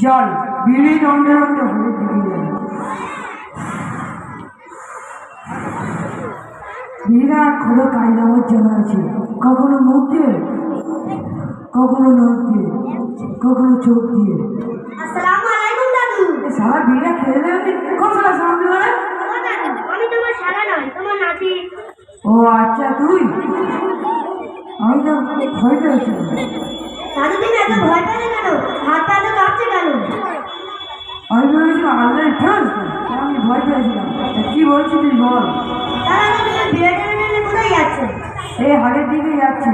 জল বিড়ি দণ্ডে দণ্ডে হলুদ দিকে যায়। বিড়িরা খোলো কায়দামত জানা আছে, কখনো মুখ দিয়ে, কখনো নখ দিয়ে, কখনো চোখ দিয়ে। আসসালামু আলাইকুম দাদু। সারা বিড়িরা খেয়ে দেবে কোন সালা সামনে বলে? ও দাদু, আমি তোমার শালা নয়, তোমার নাতি। ও আচ্ছা তুই, আমি তো ভয় পেয়েছি। দাদু তুমি এত ভয় পেলে কেন? হাত পা এত কাঁপছে কেন? আমি ভেবেছিলাম আল্লাহ আমি ভয় পেয়েছিলাম। কি বলছি তুই বল। দাদা তুমি বিয়ে টেনে টেনে কোথায় যাচ্ছে? এই হাটের দিকে যাচ্ছি।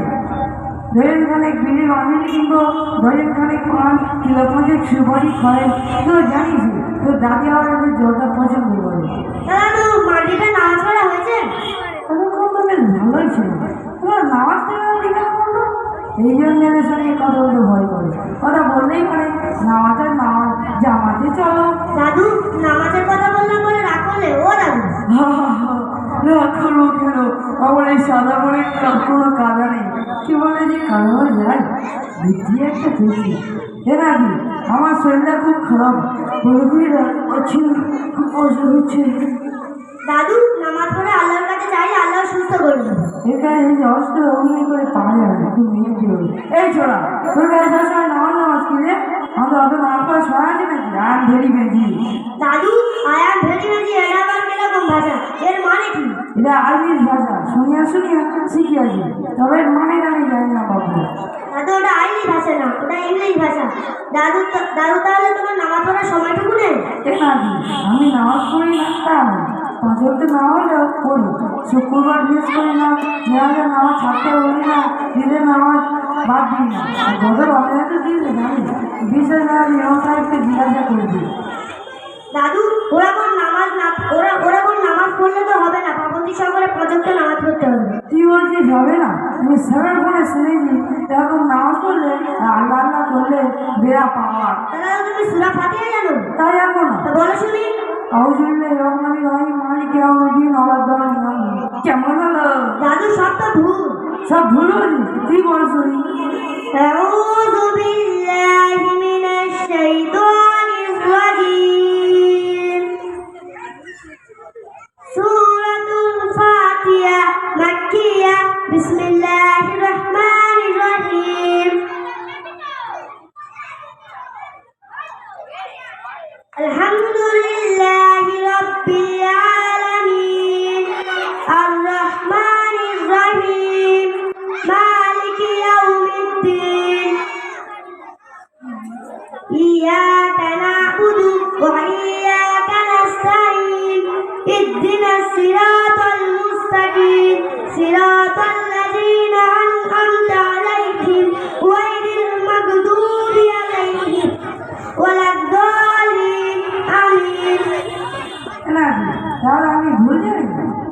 ধরেন খানেক বিড়ি বাঁধিনি কিনবো, ধরেন খানেক পান, কিলো 5 সুপারি খায়। তো জানিস তোর দাদি আমার একটু জলটা পছন্দ করে। দাদা তো মাটিতে নামাজ পড়া হয়েছে? বেশ ভালোই ছিল। তোমার নামাজ দিকে এই জন্য এদের সঙ্গে কথা বলতে ভয় করে। ওরা বললেই পারে নামাজের নামাজ জামাতে চলো। দাদু নামাজের কথা বললাম বলে রাগ করলে? ও দাদু রাগ করবো কেন? আমার এই সাদা বলে কোনো কাদা নেই। কি বলে যে কালো হয়ে যায় বুদ্ধি একটা পেয়েছি। এ নাকি আমার শরীরটা খুব খারাপ, পুরোপুরি হচ্ছে, খুব কষ্ট হচ্ছে। দাদু নামাজ পড়ে আল্লাহর কাছে চাইলে আল্লাহ সুস্থ করবে। এখানে এই যে অস্ত্র অভিনয় করে পাওয়া যাবে না, তুই মেয়ে কি হবে? এই ছোড়া তোর কাছে সবসময় নামাজ কি রে? আমাদের অত নামাজ পড়া সবাই আছে নাকি? আম ভেরি বেজি। দাদু আই অ্যাম ভেরি ভেরি এটা আবার কিরকম ভাষা? এর মানে কি? এটা আরবিজ ভাষা, শুনিয়া শুনিয়া শিখিয়াছি, তবে এর মানে আমি জানি না বাবু। দাদু ওটা আইনি ভাষা না, ওটা ইংলিশ ভাষা। দাদু দাদু তাহলে তোমার নামাজ পড়ার সময়টুকু নেই? এ নাকি আমি নামাজ পড়ি না তা না, 5 ওয়াক্ত না হলেও পড়ি। শুক্রবার মিস করি না, মেয়াদের নামাজ ছাড়তে বলি না, ঈদের নামাজ বাদ দিই না। গত রমজানে তো দিয়েছে জানি, বিশেষ করে ইমাম সাহেবকে জিজ্ঞাসা করবি। দাদু ওরা কোন নামাজ না, ওরা কোন নামাজ পড়লে তো হবে না, পাবন্দি সহকারে 5 ওয়াক্ত নামাজ পড়তে হবে। তুই বলছিস হবে না? আমি স্যারের ফোনে শুনেছি এরকম নামাজ পড়লে আল্লাহ আল্লাহ করলে বেড়া পাওয়া। দাদা তুমি সূরা ফাতিহা জানো? তাই জানবো না? তা বলো শুনি। কেমন হলো? দাদু সব তো ভুল। সব ভুল হলি? তুই বল শুনি। আউযু বিল্লাহি মিনাশ শাইতানির রাজীম। সূরাতুল ফাতিহা মাক্কিয়া। বিসমিল্লাহির রহমানির রহিম। আলহামদুলিল্লাহি রাব্বিল আলামিন আর রহমানির রহিম মালিকি ইয়াউমিদ্দিন ইয়্যাকা না'বুদু ওয়া ইয়্যাকা নাস্তাঈন ইহদিনাস সিরাতাল মুস্তাকিম সিরাতাল লাযীনা আন'আমতা আলাইহিম গায়রিল মাগদুবি আলাইহিম ওয়ালাদ-দাল্লিন। আমিন। তাহলে আমি ভুল জানি?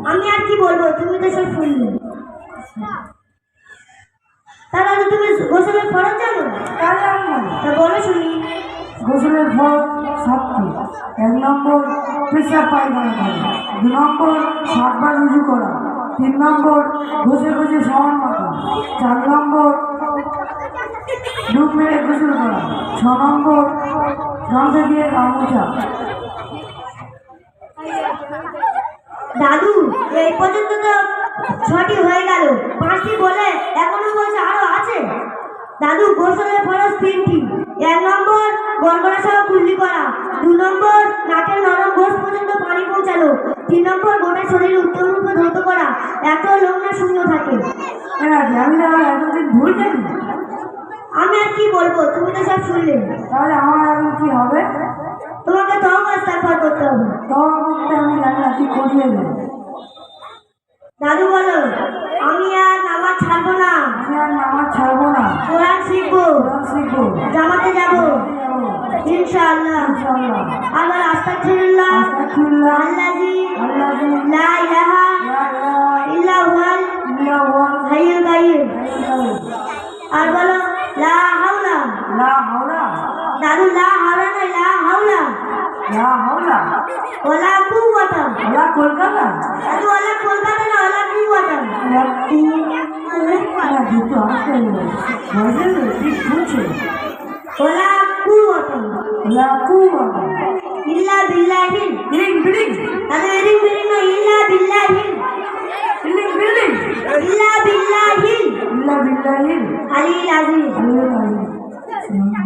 আমি আর কি বলবো, তুমি তো সব শুনলে। তাহলে তুমি গোসলের ফরজ জানো? তাহলে আমি বলি। তা বলো শুনি। গোসলের ফল 7টি। 1 নম্বর পেশাব পায়খানা করা, 2 নম্বর 7 বার রুজু করা, 3 নম্বর ঘষে ঘষে সাবান মাখা, 4 নম্বর ডুব মেরে গোসল করা, 6 নম্বর গামছা দিয়ে গামছা। দাদু এই পর্যন্ত তো 6টি হয়ে গেল, 5টি বলে এখনো বলছে আরো আছে। দাদু গোসলের ফরজ 3টি। 1 নম্বর গড়গড়া সহ কুল্লি করা, 2 নম্বর নাকের নরম গোশ পর্যন্ত পানি পৌঁছানো, 3 নম্বর গোটা শরীর উত্তর রূপে ধৌত করা, এত লোক না শূন্য থাকে। আমি তাহলে এতদিন ভুল জানি? আমি আর কি বলবো, তুমি তো সব শুনলে। তাহলে আমার এখন কি হবে? তোমাকে তওবা ইস্তেগফার করতে হবে। তওবা করতে আমি জানি না, তুই করিয়ে দে। দাদু বলো আমি আর নামাজ ছাড়বো না, আমি আর নামাজ ছাড়বো না, কোরআন শিখবো, কোরআন শিখবো, জামাতে যাবো ইনশাআল্লাহ। ইনশাআল্লাহ। আবার আস্তাগফিরুল্লাহ আস্তাগফিরুল্লাহ আল্লাযী আল্লাযী লা ইলাহা লা ইলাহা ইল্লা হুয়াল ইল্লা হুয়াল হাইয়ুল কাইয়্যুম। হাইয়ুল আর বলো লা হাওলা। লা হাওলা। দাদু লা হাওলা নয়, লা হাওলা লা হাওলা ওয়ালা কুওয়াতা। ওলা কলকাতা। দাদু ওয়ালা কলকাতা না, ওয়ালা কুওয়াতা। দুটো আসতে ঠিক বলছে। ওয়ালা কুওয়াতা। লাকু বাবা ইল্লা বিল্লাহিল। বিলিং বিলিং দাদু এরিং বিরিং না, ইল্লা বিল্লাহিল। বিলিং বিলিং ইল্লা বিল্লাহিল ইল্লা বিল্লাহিল আলিল আজিজ। আলিয়ুল আযীম।